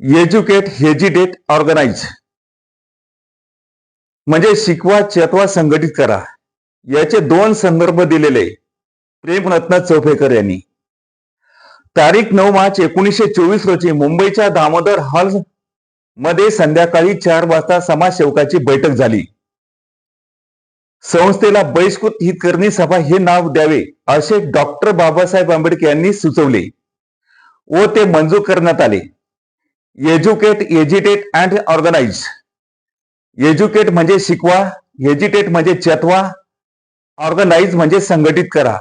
Educate, hesitate, organise म्हणजे शिकवा, चेतवा, संघटित करा. याचे दोन संदर्भ दिलेले प्रेमरत्न चौफेकर यांनी. तारीख 9 मार्च 1924 रोजी मुंबईच्या दामोदर हॉल मध्ये संध्याकाळी 4 वाजता समाजसेवकाची बैठक झाली. संस्थेला बहिष्कृत हितकर्णी सभा हे नाव द्यावे असे डॉक्टर बाबासाहेब आंबेडकर यांनी सुचवले व ते मंजूर करण्यात आले. Educate, agitate and organize. Educate म्हणजे शिकवा, हेजिटेट म्हणजे चेतवा, ऑर्गनाइज म्हणजे संघटित करा.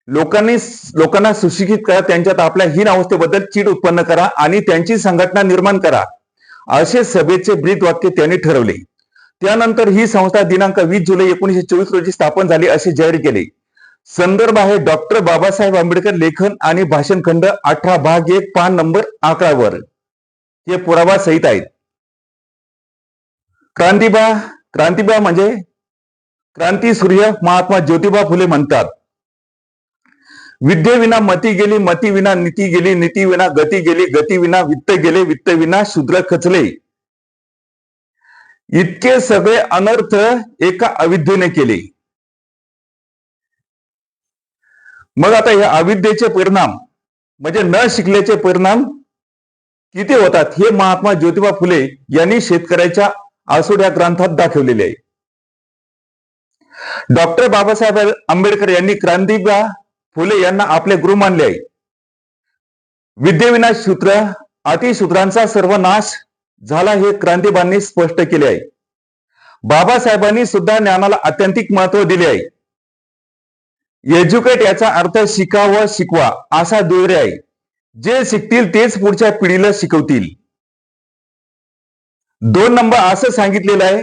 लोकांना सुशिक्षित करा, त्यांच्यात आपल्या हीन अवस्थेबद्दल चीड उत्पन्न करा आणि त्यांची संघटना निर्माण करा, असे सभेचे ब्रीदवाक्य त्यांनी ठरवले. त्यानंतर ही संस्था दिनांक 20 जुलै 1924 रोजी स्थापन झाली असे जाहीर केले. संदर्भ आहे डॉक्टर बाबासाहेब आंबेडकर लेखन आणि भाषण खंड 18 भाग 1 पान नंबर 11 वर हे पुरावा सहित आहेत. क्रांतिबा म्हणजे क्रांती सूर्य महात्मा ज्योतिबा फुले म्हणतात, विद्येविना मती गेली, मती विना नीती गेली, नीती विना गती गेली, गती विना वित्त गेले, वित्त विना शूद्र खचले. इतके सगळे अनर्थ एका अविद्येने केले. मग आता या अविद्येचे परिणाम म्हणजे न शिकल्याचे परिणाम किती होतात हे महात्मा ज्योतिबा फुले यांनी शेतकऱ्याच्या आसूड या ग्रंथात दाखवलेले आहे. डॉक्टर बाबासाहेब आंबेडकर यांनी क्रांतिबा फुले यांना आपले गुरु मानले आहे. विद्येविना शूद्र अतिशूद्रांचा सर्वनाश झाला हे क्रांतिबांनी स्पष्ट केले आहे. बाबासाहेबांनी सुद्धा ज्ञानाला अत्यंतिक महत्व दिले आहे. एज्युकेट याचा अर्थ शिका व शिकवा असा दुहेरी आहे. जे शिकतील तेच पुढच्या पिढीला शिकवतील. 2 नंबर असं सांगितलेलं आहे,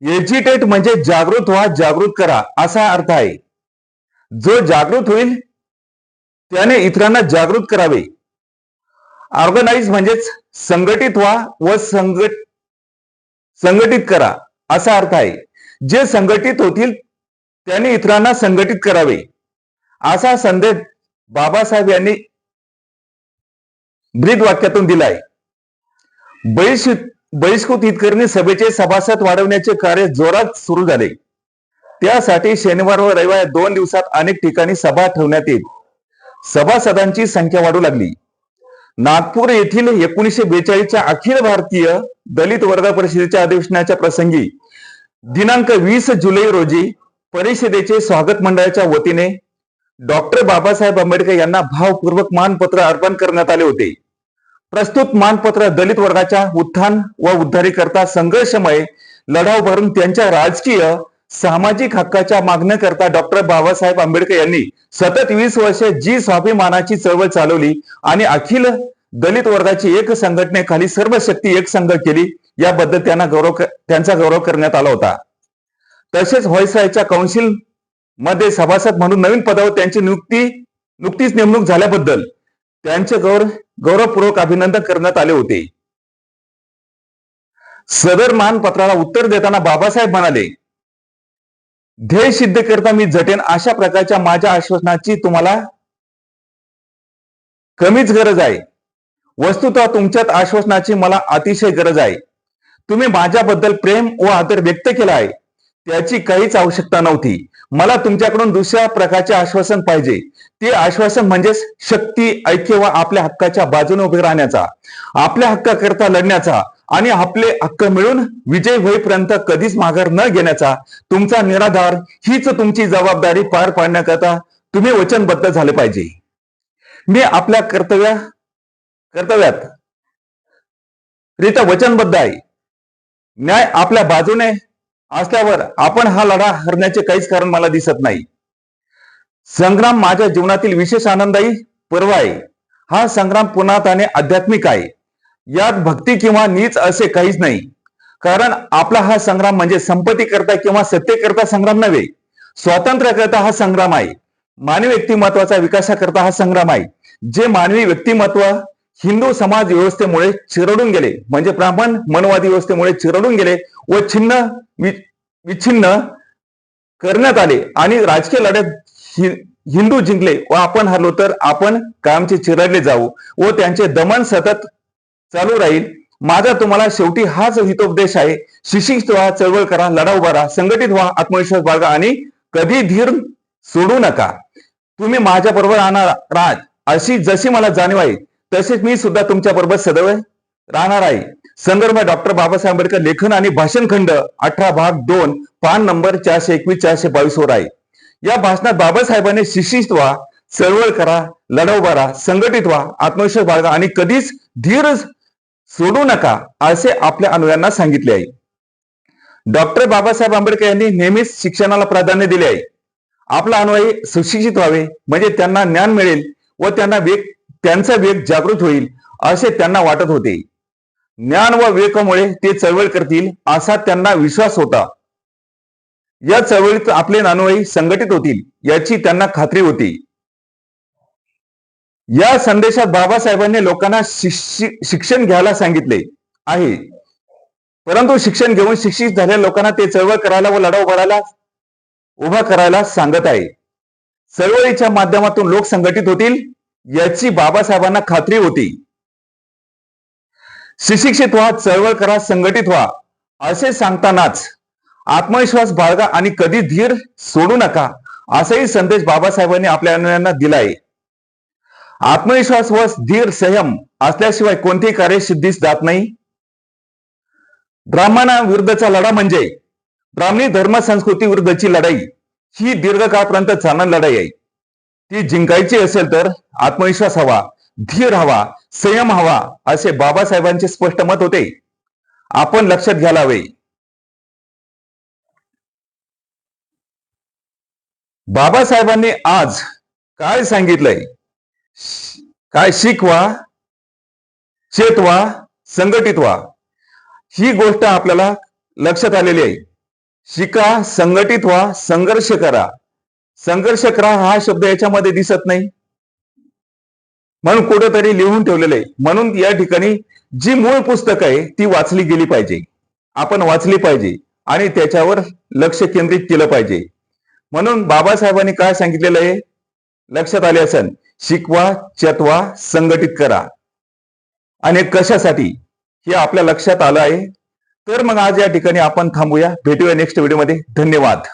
एजिटेट म्हणजे जागृत व्हा, जागृत करा असा अर्थ आहे. जो जागृत होईल त्याने इतरांना जागृत करावे. ऑर्गनाइज म्हणजेच संघटित व्हा व संघटित करा असा अर्थ आहे. जे संघटित होतील त्यांनी इतरांना संघटित करावे असा संदेश बाबासाहेब यांनी ब्रीदवाक्यातून दिलाय. बहिष्कृत हितकर्णी सभेचे सभासद वाढवण्याचे कार्य जोरात सुरू झाले. त्यासाठी शनिवार व रविवार 2 दिवसात अनेक ठिकाणी सभा ठेवण्यात येत सभासदांची संख्या वाढू लागली. नागपूर येथील 1942 च्या अखिल भारतीय दलित वर्ग परिषदेच्या अधिवेशनाच्या प्रसंगी दिनांक 20 जुलै रोजी परिषदेचे स्वागत मंडळाच्या वतीने डॉक्टर बाबासाहेब आंबेडकर यांना भावपूर्वक मानपत्र अर्पण करण्यात आले होते. प्रस्तुत मानपत्र दलित वर्गाच्या उत्थान व उद्धारीकरता संघर्षमय लढा उभारून त्यांच्या राजकीय सामाजिक हक्काच्या मागण्याकरता डॉक्टर बाबासाहेब आंबेडकर यांनी सतत 20 वर्षे जी स्वाभिमानाची चळवळ चालवली आणि अखिल दलित वर्गाची एक संघटनेखाली सर्व शक्ती एक संघ केली, याबद्दल त्यांचा गौरव करण्यात आला होता. तसेच व्हाईसरायच्या काउन्सिल मध्ये सभासद म्हणून नवीन पदावर त्यांची नुकतीच नेमणूक झाल्याबद्दल त्यांचे गौरवपूर्वक अभिनंदन करण्यात आले होते. सदर मानपत्राला उत्तर देताना बाबासाहेब म्हणाले, ध्येय सिद्ध करता मी झटेन अशा प्रकारच्या माझ्या आश्वासनाची तुम्हाला कमीच गरज आहे. वस्तुतः तुमच्यात आश्वासनाची मला अतिशय गरज आहे. तुम्ही माझ्याबद्दल प्रेम व आदर व्यक्त केला आहे त्याची काहीच आवश्यकता नव्हती. मला तुमच्याकडून दुसऱ्या प्रकारचे आश्वासन पाहिजे. ते आश्वासन म्हणजेच शक्ती, ऐक्य व आपल्या हक्काच्या बाजूने उभे राहण्याचा, आपल्या हक्काकरता लढण्याचा आणि आपले हक्क मिळून विजय होईपर्यंत कधीच माघार न घेण्याचा तुमचा निराधार हीच तुमची जबाबदारी पार पाडण्याकरता तुम्ही वचनबद्ध झाले पाहिजे. मी आपल्या कर्तव्यात रित्या वचनबद्ध आहे. न्याय आपल्या बाजूने असल्यावर आपण हा लढा हरण्याचे काहीच कारण मला दिसत नाही. संग्राम माझ्या जीवनातील विशेष आनंददायी पर्व आहे. हा संग्राम पूर्णपणे आध्यात्मिक आहे. यात भक्ती किंवा नीच असे काहीच नाही. कारण आपला हा संग्राम म्हणजे संपत्ती करता किंवा सत्तेकरता संग्राम नव्हे, स्वातंत्र्य करता हा संग्राम आहे. मानवी व्यक्तिमत्वाचा विकासाकरता हा संग्राम आहे. जे मानवी व्यक्तिमत्व हिंदू समाज व्यवस्थेमुळे चिरडून गेले, म्हणजे ब्राह्मण मनवादी व्यवस्थेमुळे चिरडून गेले व विच्छिन्न करण्यात आले आणि राजकीय लढ्यात हिंदू जिंकले व आपण हरलो तर आपण कायमचे चिरडले जाऊ व त्यांचे दमन सतत चालू राहील. माझा तुम्हाला शेवटी हाच हितोपदेश आहे. शिक्षित व्हा, चळवळ करा, लढा उभा राहा, संघटित व्हा, आत्मविश्वास बाळगा आणि कधी धीर सोडू नका. तुम्ही माझ्या बरोबर राहणार आहात अशी जशी मला जाणीव आहे तसेच मी सुद्धा तुमच्या बरोबर सदैव राहणार आहे. संदर्भ डॉक्टर बाबासाहेब आंबेडकर लेखन आणि भाषण खंड 18 भाग 2 पान नंबर 421-422 वर आहे. या भाषणात बाबासाहेबांनी शिक्षित व्हा, चळवळ करा, लढा उभा राहा, संघटित व्हा, आत्मविश्वास बाळगा आणि कधीच धीर सोडू नका असे आपल्या अनुयायांना सांगितले आहे. डॉक्टर बाबासाहेब आंबेडकर यांनी नेहमीच शिक्षणाला प्राधान्य दिले आहे. आपला अनुयायी सुशिक्षित व्हावे म्हणजे त्यांना ज्ञान मिळेल व त्यांचा वेग जागृत होईल असे त्यांना वाटत होते. ज्ञान व विवेकामुळे ते चळवळ करतील असा त्यांना विश्वास होता. या चळवळीत आपले अनुयायी संघटित होतील याची त्यांना खात्री होती. या संदेशात बाबासाहेबांनी लोकांना शिक्षण घ्यायला सांगितले आहे, परंतु शिक्षण घेऊन शिक्षित झालेल्या लोकांना ते चळवळ करायला व लढा उभा करायला सांगत आहे. चळवळीच्या माध्यमातून लोक संघटित होतील याची बाबासाहेबांना खात्री होती. सुशिक्षित व्हा, चळवळ करा, संघटित व्हा असे सांगतानाच आत्मविश्वास बाळगा आणि कधी धीर सोडू नका असाही संदेश बाबासाहेबांनी आपल्या अनुयायांना दिला आहे. आत्मविश्वास व धीर संयम असल्याशिवाय कोणतेही कार्य सिद्धीस जात नाही. ब्राह्मणाविरुद्धचा लढा म्हणजे ब्राह्मणी धर्म संस्कृती विरुद्धची लढाई ही दीर्घकाळपर्यंत चालणारी लढाई आहे. ती जिंकायची असेल तर आत्मविश्वास हवा, धीर हवा, संयम हवा असे बाबासाहेबांचे स्पष्ट मत होते. आपण लक्षात घ्यायला हवे. बाबासाहेबांनी आज काय सांगितलंय? काय? शिकवा, चेतवा, संघटित व्हा. ही गोष्ट आपल्याला लक्षात आलेली आहे. शिका, संघटित व्हा, संघर्ष करा. संघर्ष करा हा शब्द याच्यामध्ये दिसत नाही, म्हणून कुठेतरी लिहून ठेवलेलं आहे. म्हणून या ठिकाणी जी मूळ पुस्तक आहे ती वाचली गेली पाहिजे, आपण वाचली पाहिजे आणि त्याच्यावर लक्ष केंद्रित केलं पाहिजे. म्हणून बाबासाहेबांनी काय सांगितलेलं आहे लक्षात आले असेल. शिकवा, चेतवा, संघटित करा. आणि कशासाठी हे आपल्या लक्षात आलं आहे. तर मग आज या ठिकाणी आपण थांबूया. भेटूया नेक्स्ट व्हिडिओमध्ये. धन्यवाद.